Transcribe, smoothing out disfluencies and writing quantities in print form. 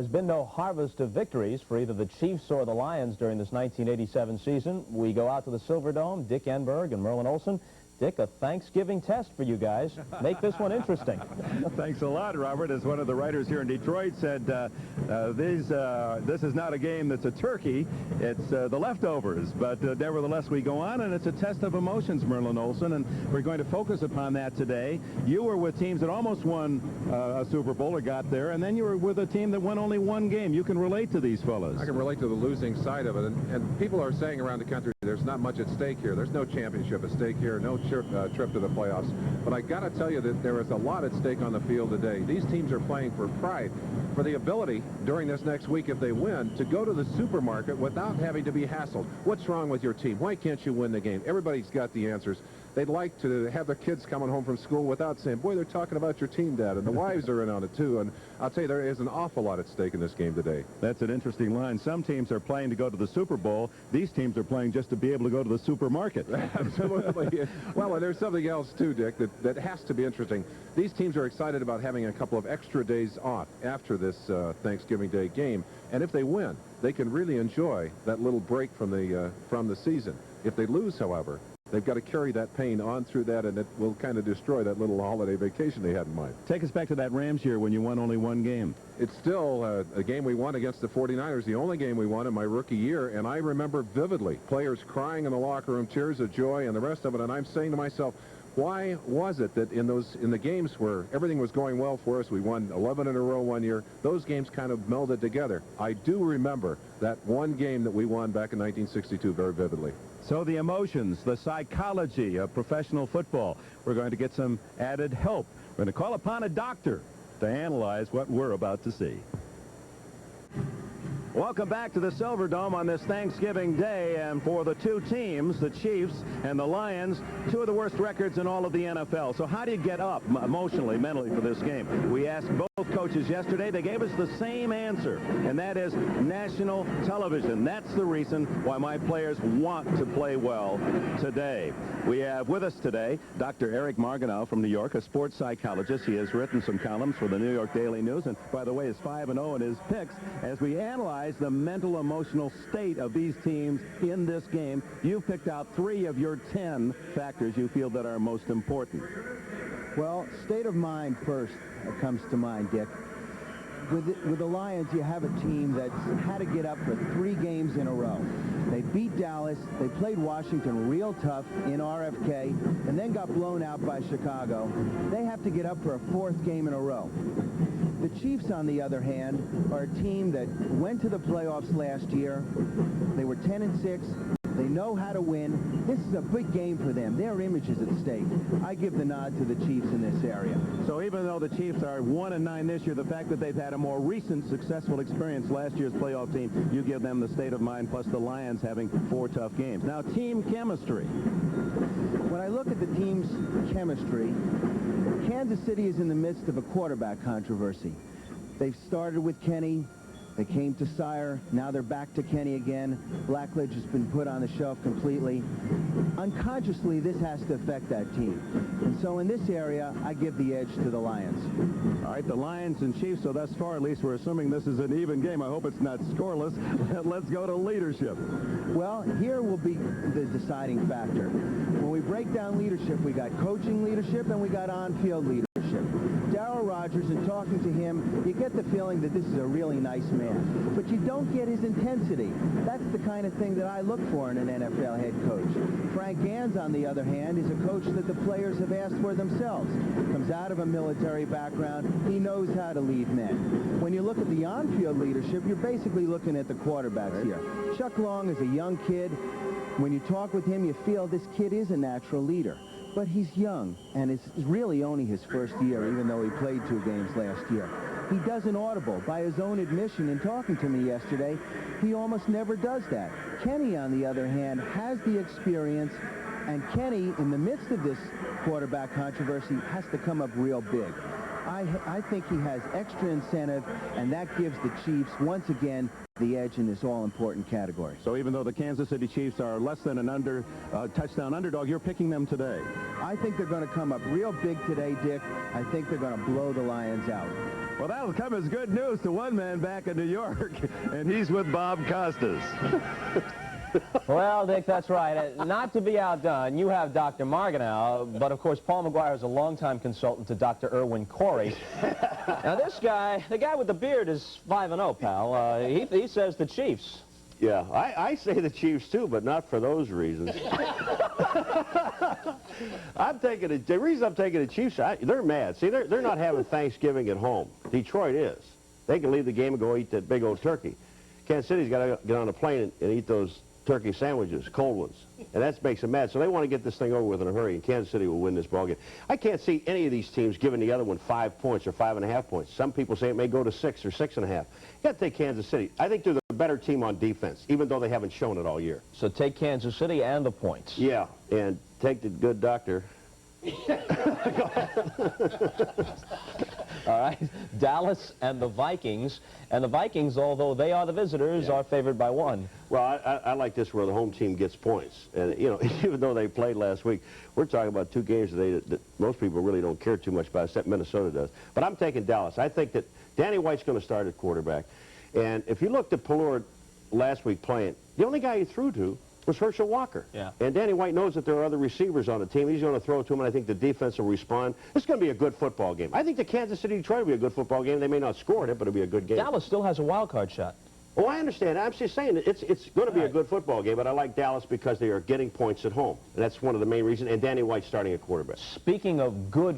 There's been no harvest of victories for either the Chiefs or the Lions during this 1987 season. We go out to the Silverdome. Dick Enberg and Merlin Olsen. Dick, a Thanksgiving test for you guys. Make this one interesting. Thanks a lot, Robert. As one of the writers here in Detroit said, this is not a game that's a turkey. It's the leftovers. But nevertheless, we go on, and it's a test of emotions, Merlin Olsen, and we're going to focus upon that today. You were with teams that almost won a Super Bowl or got there, and then you were with a team that won only one game. You can relate to these fellas. I can relate to the losing side of it, and people are saying around the country there's not much at stake here. There's no championship at stake here, no trip to the playoffs. But I got to tell you that there is a lot at stake on the field today. These teams are playing for pride, for the ability during this next week, if they win, to go to the supermarket without having to be hassled. What's wrong with your team? Why can't you win the game? Everybody's got the answers. They'd like to have their kids coming home from school without saying, boy, they're talking about your team, Dad, and the wives are in on it, too. And I'll tell you, there is an awful lot at stake in this game today. That's an interesting line. Some teams are playing to go to the Super Bowl. These teams are playing just to be able to go to the supermarket. Absolutely. Well, and there's something else, too, Dick, that has to be interesting. These teams are excited about having a couple of extra days off after this Thanksgiving Day game. And if they win, they can really enjoy that little break from the season. If they lose, however, they've got to carry that pain on through that, and it will kind of destroy that little holiday vacation they had in mind. Take us back to that Rams year when you won only one game. It's still a game we won against the 49ers, the only game we won in my rookie year, and I remember vividly players crying in the locker room, tears of joy, and the rest of it, and I'm saying to myself, why was it that in the games where everything was going well for us, we won 11 in a row one year, those games kind of melded together? I do remember that one game that we won back in 1962 very vividly. So the emotions, the psychology of professional football. We're going to get some added help. We're going to call upon a doctor to analyze what we're about to see. Welcome back to the Silverdome on this Thanksgiving Day, and for the two teams, the Chiefs and the Lions, two of the worst records in all of the NFL. So how do you get up emotionally, mentally for this game? We asked both coaches yesterday. They gave us the same answer, and that is national television. That's the reason why my players want to play well today. We have with us today Dr. Eric Margenau from New York, a sports psychologist. He has written some columns for the New York Daily News, and by the way, is 5-0 in his picks as we analyze the mental, emotional state of these teams in this game. You've picked out 3 of your 10 factors you feel that are most important. Well, state of mind first comes to mind, Dick. With the Lions, you have a team that's had to get up for 3 games in a row. They beat Dallas, they played Washington real tough in RFK, and then got blown out by Chicago. They have to get up for a 4th game in a row. The Chiefs, on the other hand, are a team that went to the playoffs last year. They were 10-6. They know how to win. This is a big game for them. Their image is at stake. I give the nod to the Chiefs in this area. So even though the Chiefs are 1-9 this year, the fact that they've had a more recent successful experience last year's playoff team, you give them the state of mind, plus the Lions having 4 tough games. Now, team chemistry. When I look at the team's chemistry, Kansas City is in the midst of a quarterback controversy. They've started with Kenny. They came to Sire. Now they're back to Kenny again. Blackledge has been put on the shelf completely. Unconsciously, this has to affect that team. And so in this area, I give the edge to the Lions. All right, the Lions and Chiefs, so thus far at least we're assuming this is an even game. I hope it's not scoreless. Let's go to leadership. Well, here will be the deciding factor. When we break down leadership, we got coaching leadership and we got on-field leadership. Darryl Rogers, in talking to him, you get the feeling that this is a really nice man. But you don't get his intensity. That's the kind of thing that I look for in an NFL head coach. Frank Gans, on the other hand, is a coach that the players have asked for themselves. Comes out of a military background. He knows how to lead men. When you look at the on-field leadership, you're basically looking at the quarterbacks here. Chuck Long is a young kid. When you talk with him, you feel this kid is a natural leader. But he's young, and it's really only his first year, even though he played 2 games last year. He does an audible. By his own admission in talking to me yesterday, he almost never does that. Kenny, on the other hand, has the experience, and Kenny, in the midst of this quarterback controversy, has to come up real big. I think he has extra incentive, and that gives the Chiefs, once again, the edge in this all-important category. So even though the Kansas City Chiefs are less than an touchdown underdog, you're picking them today. I think they're going to come up real big today, Dick. I think they're going to blow the Lions out. Well, that'll come as good news to one man back in New York, and he's with Bob Costas. Well, Dick, that's right. Not to be outdone, you have Dr. Margenau, but of course Paul McGuire is a longtime consultant to Dr. Irwin Corey. Now this guy, the guy with the beard, is 5-0, pal. He says the Chiefs. Yeah, I say the Chiefs too, but not for those reasons. The reason I'm taking the Chiefs, they're mad. See, they're not having Thanksgiving at home. Detroit is. They can leave the game and go eat that big old turkey. Kansas City's got to get on a plane and eat those turkey sandwiches, cold ones. And that makes them mad. So they want to get this thing over with in a hurry, and Kansas City will win this ballgame. I can't see any of these teams giving the other one 5 points or 5.5 points. Some people say it may go to 6 or 6.5. You got to take Kansas City. I think they're the better team on defense, even though they haven't shown it all year. So take Kansas City and the points. Yeah, and take the good doctor. All right, Dallas and the Vikings. And the Vikings, although they are the visitors, are favored by 1. Well, I like this where the home team gets points. And, you know, even though they played last week, we're talking about 2 games today that most people really don't care too much about, except Minnesota does. But I'm taking Dallas. I think that Danny White's going to start at quarterback. And if you looked at Pallord last week playing, the only guy he threw to was Herschel Walker. Yeah. And Danny White knows that there are other receivers on the team. He's going to throw to him, and I think the defense will respond. It's going to be a good football game. I think the Kansas City-Detroit will be a good football game. They may not score in it, but it'll be a good game. Dallas still has a wild card shot. Oh, I understand. I'm just saying that it's going to be a good football game, but I like Dallas because they are getting points at home. And that's one of the main reasons. And Danny White starting at quarterback. Speaking of good